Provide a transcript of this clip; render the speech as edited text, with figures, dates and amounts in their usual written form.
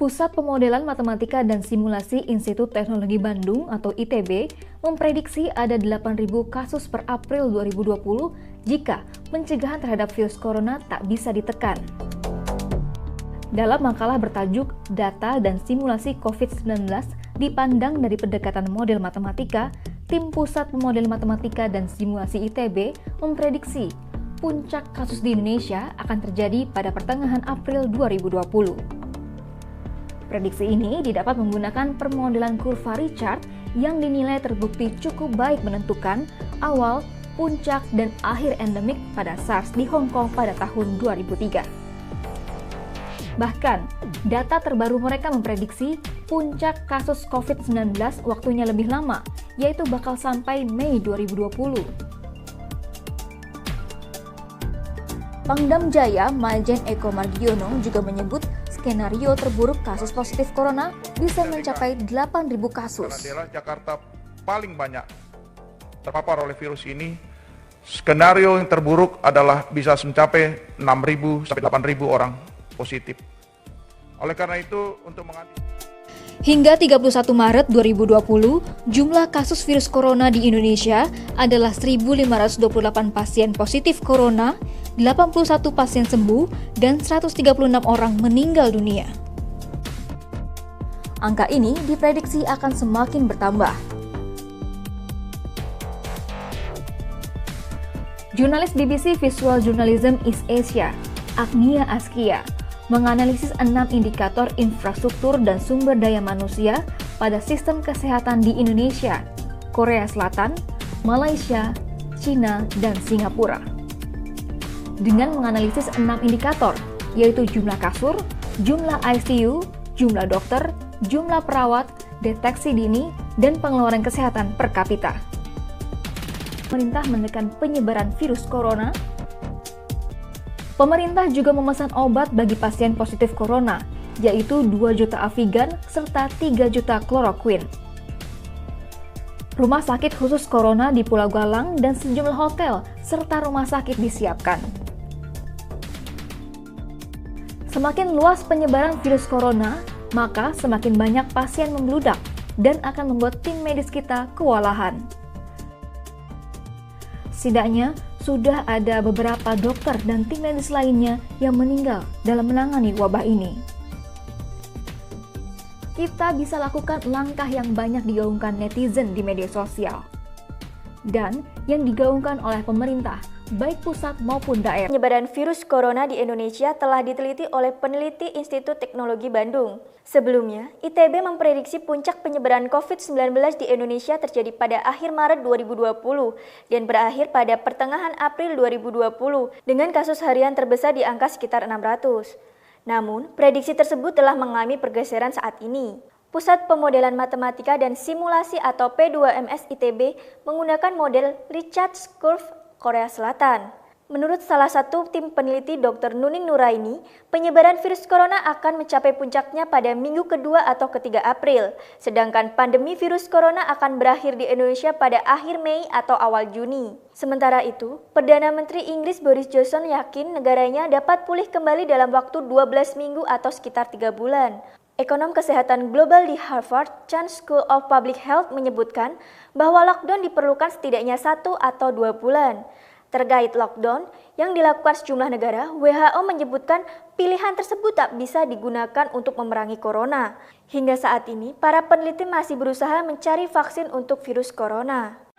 Pusat Pemodelan Matematika dan Simulasi Institut Teknologi Bandung atau ITB memprediksi ada 8.000 kasus per April 2020 jika pencegahan terhadap virus corona tak bisa ditekan. Dalam makalah bertajuk Data dan Simulasi COVID-19 dipandang dari pendekatan model matematika, tim Pusat Pemodelan Matematika dan Simulasi ITB memprediksi puncak kasus di Indonesia akan terjadi pada pertengahan April 2020. Prediksi ini didapat menggunakan permodelan kurva Richard yang dinilai terbukti cukup baik menentukan awal, puncak, dan akhir endemik pada SARS di Hong Kong pada tahun 2003. Bahkan, data terbaru mereka memprediksi puncak kasus COVID-19 waktunya lebih lama, yaitu bakal sampai Mei 2020. Pangdam Jaya Majen Eko Margiono juga menyebut skenario terburuk kasus positif corona bisa mencapai 8.000 kasus. Daerah Jakarta paling banyak terpapar oleh virus ini. Skenario yang terburuk adalah bisa mencapai 6.000 sampai 8.000 orang positif. Oleh karena itu, untuk mengantisipasi hingga 31 Maret 2020, jumlah kasus virus corona di Indonesia adalah 1.528 pasien positif corona, 81 pasien sembuh, dan 136 orang meninggal dunia. Angka ini diprediksi akan semakin bertambah. Jurnalis BBC Visual Journalism East Asia, Agnia Askia, menganalisis 6 indikator infrastruktur dan sumber daya manusia pada sistem kesehatan di Indonesia, Korea Selatan, Malaysia, China, dan Singapura. Dengan menganalisis 6 indikator, yaitu jumlah kasur, jumlah ICU, jumlah dokter, jumlah perawat, deteksi dini, dan pengeluaran kesehatan per kapita. Pemerintah menekan penyebaran virus corona. Pemerintah juga memesan obat bagi pasien positif corona, yaitu 2 juta Avigan serta 3 juta kloroquine. Rumah sakit khusus corona di Pulau Galang dan sejumlah hotel serta rumah sakit disiapkan. Semakin luas penyebaran virus corona, maka semakin banyak pasien membludak dan akan membuat tim medis kita kewalahan. Setidaknya, sudah ada beberapa dokter dan tim medis lainnya yang meninggal dalam menangani wabah ini. Kita bisa lakukan langkah yang banyak digaungkan netizen di media sosial dan yang digaungkan oleh pemerintah, baik pusat maupun daerah. Penyebaran virus corona di Indonesia telah diteliti oleh peneliti Institut Teknologi Bandung. Sebelumnya, ITB memprediksi puncak penyebaran COVID-19 di Indonesia terjadi pada akhir Maret 2020 dan berakhir pada pertengahan April 2020 dengan kasus harian terbesar di angka sekitar 600. Namun, prediksi tersebut telah mengalami pergeseran saat ini. Pusat Pemodelan Matematika dan Simulasi atau P2MS ITB menggunakan model Richards Curve Korea Selatan. Menurut salah satu tim peneliti Dr. Nuning Nuraini, penyebaran virus corona akan mencapai puncaknya pada minggu kedua atau ketiga April, sedangkan pandemi virus corona akan berakhir di Indonesia pada akhir Mei atau awal Juni. Sementara itu, Perdana Menteri Inggris Boris Johnson yakin negaranya dapat pulih kembali dalam waktu 12 minggu atau sekitar 3 bulan. Ekonom kesehatan global di Harvard Chan School of Public Health menyebutkan bahwa lockdown diperlukan setidaknya 1 atau 2 bulan. Terkait lockdown yang dilakukan sejumlah negara, WHO menyebutkan pilihan tersebut tak bisa digunakan untuk memerangi corona. Hingga saat ini, para peneliti masih berusaha mencari vaksin untuk virus corona.